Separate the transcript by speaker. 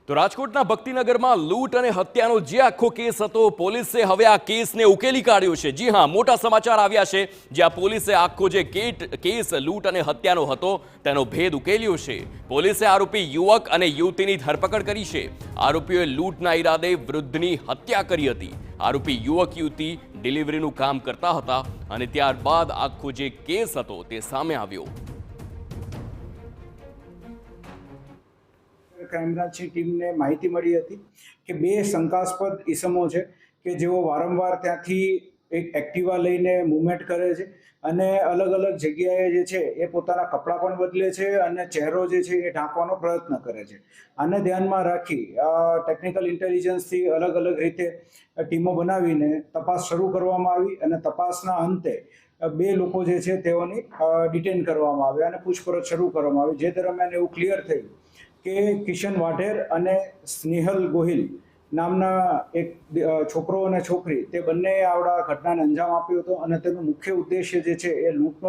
Speaker 1: તો રાજકોટના ભક્તિનગરમાં લૂંટ અને હત્યાનો જે આખો કેસ હતો, પોલીસે હવે આ કેસને ઉકેલી કાઢ્યો છે। જી હા, મોટા સમાચાર આવ્યા છે, જ્યાં પોલીસે આખો જે કેસ લૂંટ અને હત્યાનો હતો તેનો ભેદ ઉકેલ્યો છે। પોલીસે આરોપી યુવક અને યુવતીની ધરપકડ કરી છે। આરોપીઓએ લૂંટના ઈરાદે વૃદ્ધની હત્યા કરી હતી। આરોપી યુવક યુવતી ડિલિવરીનું કામ કરતા હતા અને ત્યારબાદ આખો જે કેસ હતો તે સામે આવ્યો।
Speaker 2: ક્રાઇમ બ્રાન્ચની ટીમને માહિતી મળી હતી કે બે શંકાસ્પદ ઇસમો છે કે જેઓ વારંવાર ત્યાંથી એક એક્ટિવા લઈને મૂવમેન્ટ કરે છે અને અલગ અલગ જગ્યાએ જે છે એ પોતાના કપડાં પણ બદલે છે અને ચહેરો જે છે એ ઢાંકવાનો પ્રયત્ન કરે છે। આને ધ્યાનમાં રાખી ટેકનિકલ ઇન્ટેલિજન્સથી અલગ અલગ રીતે ટીમો બનાવીને તપાસ શરૂ કરવામાં આવી અને તપાસના અંતે બે લોકો જે છે તેઓની ડિટેન કરવામાં આવ્યા અને પૂછપરછ શરૂ કરવામાં આવી, જે દરમિયાન એવું ક્લિયર થયું કે કિશન વાઢેર અને સ્નેહલ ગોહિલ નામના એક છોકરો અને છોકરી તે બંને આવડા ઘટનાને અંજામ આપ્યો હતો અને તેનો મુખ્ય ઉદ્દેશ્ય જે છે એ લૂંટનો